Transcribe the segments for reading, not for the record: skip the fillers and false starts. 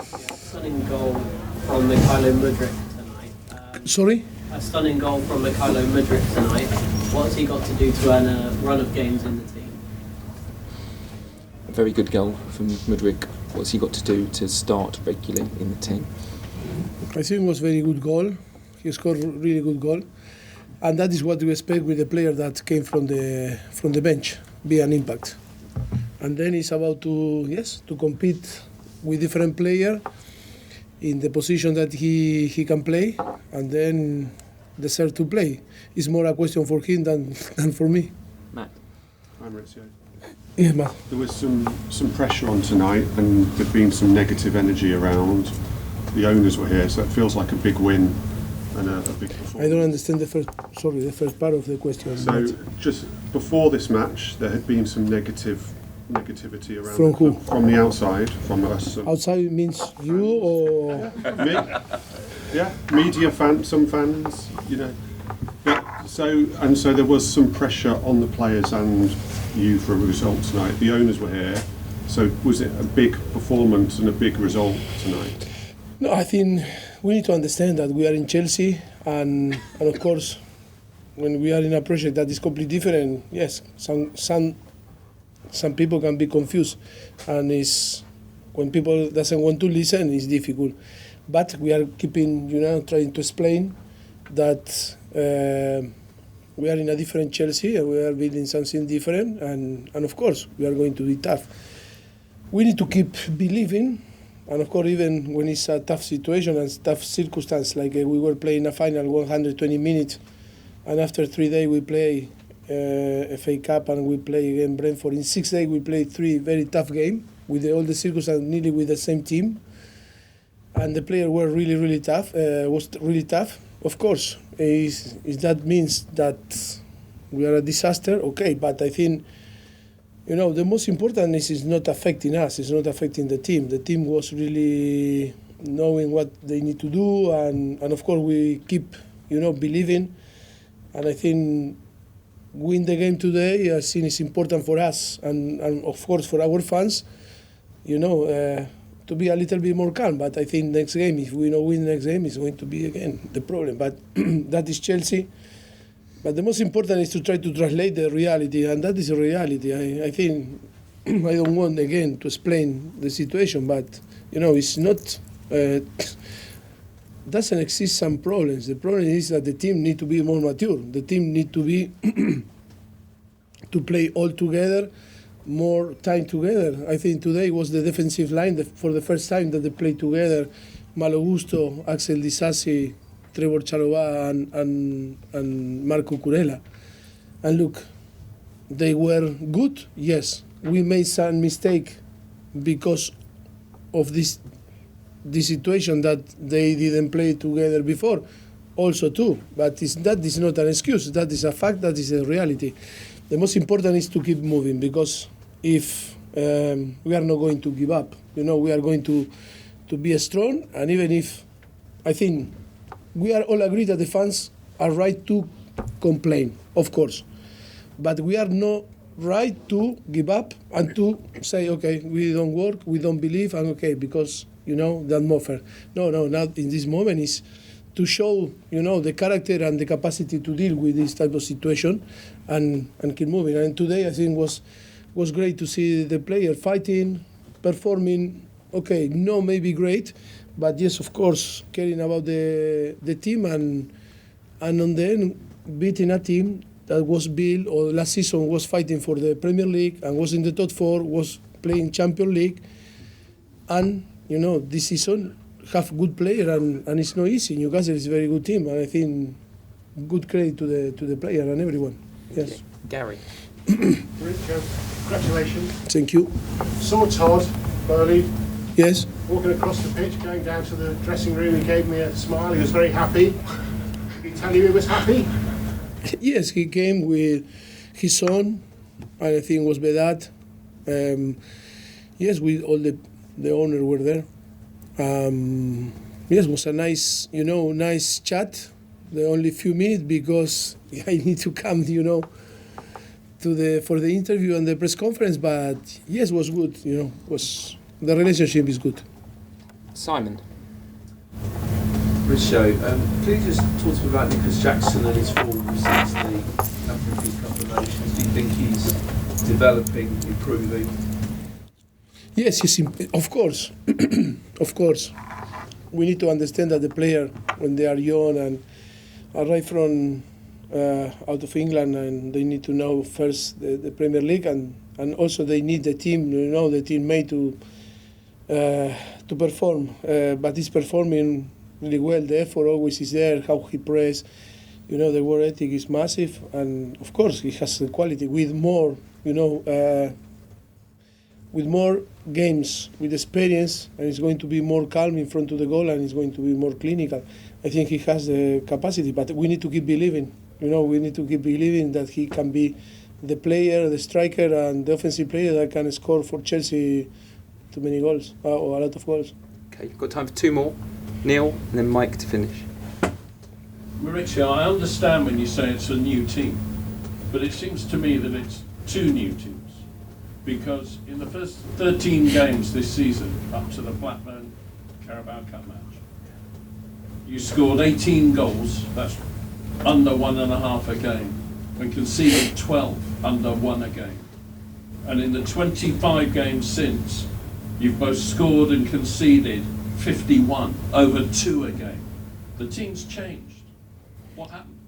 Stunning goal from Mykhailo Mudryk tonight. Sorry? A stunning goal from Mykhailo Mudryk tonight. What's he got to do to earn a run of games in the team? A very good goal from Mudryk. What's he got to do to start regularly in the team? I think it was a very good goal. He scored a really good goal. And that is what we expect with a player that came from the bench, be an impact. And then it's about to compete with different player in the position that he can play, and then deserve to play. It's more a question for him than for me. Matt. Hi, Mauricio. Yeah, Matt. There was some pressure on tonight, and there'd been some negative energy around. The owners were here, so it feels like a big win and a big performance. I don't understand the first part of the question. So just before this match, there had been some negativity around. From who? From the outside, from us. Outside means you or Me? Yeah, media fans, some fans, you know. Yeah, so there was some pressure on the players and you for a result tonight. The owners were here, so was it a big performance and a big result tonight? No, I think we need to understand that we are in Chelsea, and of course, when we are in a project that is completely different, yes, some people can be confused, and when people doesn't want to listen, it's difficult. But we are keeping, trying to explain that we are in a different Chelsea, and we are building something different, and of course, we are going to be tough. We need to keep believing. And of course, even when it's a tough situation and tough circumstance, like we were playing a final 120 minutes, and after 3 days we play FA Cup and we play again Brentford. In 6 days we played 3 very tough games with all the circumstances nearly with the same team, and the players were really, really tough. Was really tough. Of course, is that means that we are a disaster? Okay, but I think. The most important is not affecting us, it's not affecting the team. The team was really knowing what they need to do, and of course we keep, believing. And I think win the game today, I think it's important for us and of course for our fans, to be a little bit more calm. But I think next game, if we don't win the next game, it's going to be again the problem. But that is Chelsea. But the most important is to try to translate the reality, and that is a reality. I think I don't want again to explain the situation, but it's not. Doesn't exist some problems. The problem is that the team need to be more mature. The team need to be to play all together, more time together. I think today was the defensive line for the first time that they played together. Malo Gusto, Axel Disasi, Trevor Chalobah and Marco Curella. And look, they were good, yes. We made some mistake because of this situation that they didn't play together before, also too. But that is not an excuse, that is a fact, that is a reality. The most important is to keep moving, because if we are not going to give up, we are going to be strong, and even if I think we are all agreed that the fans are right to complain, of course. But we are not right to give up and to say, okay, we don't work, we don't believe, and okay, because, that's more fair. No, not in this moment is to show, the character and the capacity to deal with this type of situation and keep moving. And today I think was great to see the player fighting, performing, okay, no maybe great, but yes, of course, caring about the team and on the end, beating a team that was built or last season was fighting for the Premier League and was in the top 4, was playing Champions League, and this season have good player and it's not easy. Newcastle is a very good team, and I think good credit to the player and everyone. Yes. Gary. Congratulations. Thank you. Saw Todd Boehly Yes. walking across the pitch, going down to the dressing room. He gave me a smile. He was very happy. Did he tell you he was happy? Yes, he came with his son, and I think it was Vedat. Yes, we all the owners were there. Yes, it was a nice, nice chat. The only few minutes because I need to come, for the interview and the press conference. But yes, it was good. Was the relationship is good. Simon. Mauricio, can you just talk to me about Nicholas Jackson and his form since the African Cup of Nations? Do you think he's developing, improving? Yes, of course. Of course. We need to understand that the player, when they are young and arrive from out of England, and they need to know first the Premier League, and also they need the team, the teammate to perform. But he's performing really well. The effort always is there, how he plays. The work ethic is massive, and of course he has the quality with more, with more games, with experience, and he's going to be more calm in front of the goal, and he's going to be more clinical. I think he has the capacity, but we need to keep believing. We need to keep believing that he can be the player, the striker, and the offensive player that can score for Chelsea too many goals, or a lot of goals. Okay, you've got time for two more. Neil, and then Mike to finish. Mauricio, I understand when you say it's a new team, but it seems to me that it's two new teams, because in the first 13 games this season, up to the Blackburn Carabao Cup match, you scored 18 goals, that's under 1.5 a game, and conceded 12, under 1 a game. And in the 25 games since, you've both scored and conceded 51, over 2 a game. The team's changed. What happened?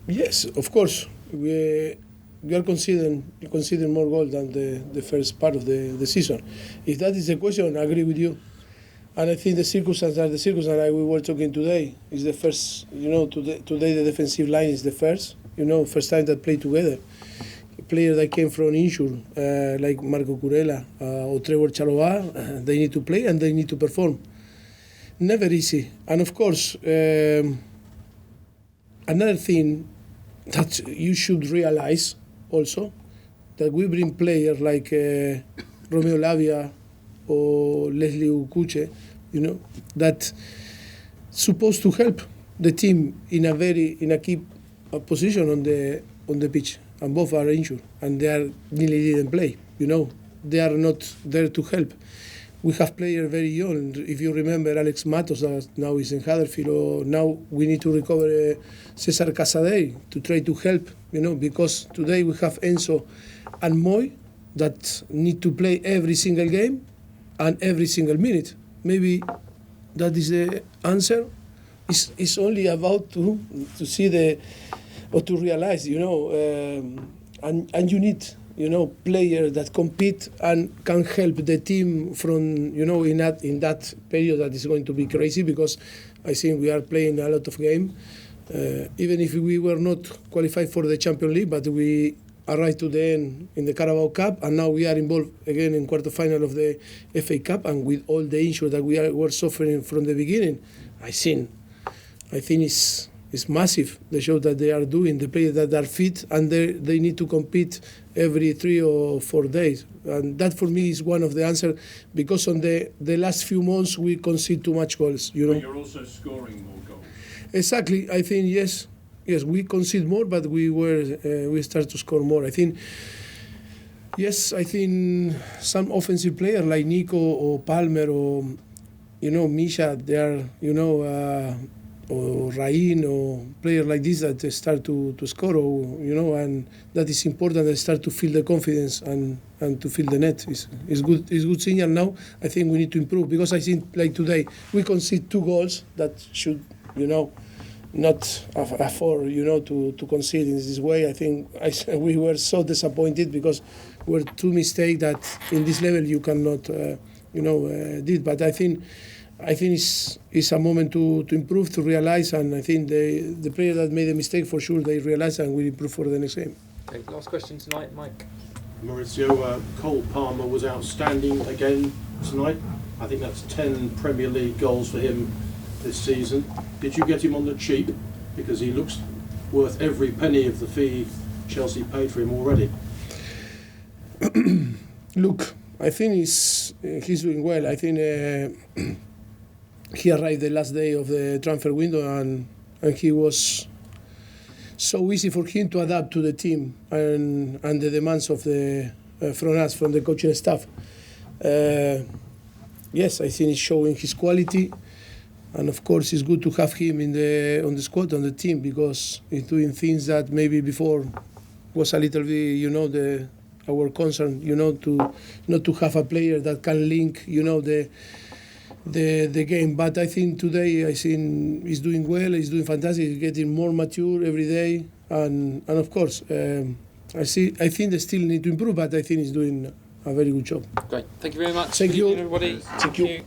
Yes, of course. We are conceding more goals than the first part of the season. If that is the question, I agree with you. And I think the circumstances are the circumstances like we were talking today. Is the first, today the defensive line is the first, first time that play together. A player that came from injury, like Marco Curella or Trevor Chalobah, they need to play and they need to perform. Never easy. And of course, another thing that you should realize also, that we bring players like Romeo Lavia or Leslie Ukuche, that supposed to help the team in a key position on the pitch, and both are injured and they are nearly didn't play. They are not there to help. We have players very young. If you remember, Alex Matos now is in Huddersfield. Or now we need to recover Cesar Casadei to try to help. Because today we have Enzo and Moy that need to play every single game and every single minute. Maybe that is the answer. It's only about to see or to realize, and you need, players that compete and can help the team from, in that period that is going to be crazy, because I think we are playing a lot of games. Even if we were not qualified for the Champions League, but we arrived to the end in the Carabao Cup, and now we are involved again in quarterfinal of the FA Cup, and with all the issues that we were suffering from the beginning, I think it's massive, the show that they are doing, the players that are fit, and they need to compete every 3 or 4 days. And that for me is one of the answers, because on the last few months we concede too much goals. But you're also scoring more goals. Exactly, I think yes, we concede more, but we start to score more. I think some offensive players like Nico or Palmer or Misha, they are or Rain or players like this that they start to score, and that is important. They start to feel the confidence and to feel the net. It's good signal now. I think we need to improve, because I think like today we concede 2 goals that should not afford to concede in this way. I think we were so disappointed because we're 2 mistakes that in this level you cannot did. But I think it's a moment to improve, to realize, and I think the player that made a mistake, for sure they realize and will improve for the next game. Okay, last question tonight, Mike. Mauricio, Cole Palmer was outstanding again tonight. I think that's 10 Premier League goals for him this season. Did you get him on the cheap? Because he looks worth every penny of the fee Chelsea paid for him already. Look, I think he's doing well. I think he arrived the last day of the transfer window, and he was so easy for him to adapt to the team and the demands of from the coaching staff. yes, I think he's showing his quality, and of course it's good to have him on the squad, on the team, because he's doing things that maybe before was a little bit, our concern, to not to have a player that can link, the game. But I think today, he's doing well. He's doing fantastic. He's getting more mature every day, and of course, I think they still need to improve, but I think he's doing a very good job. Great. Thank you very much. Thank you. Everybody. Thank you.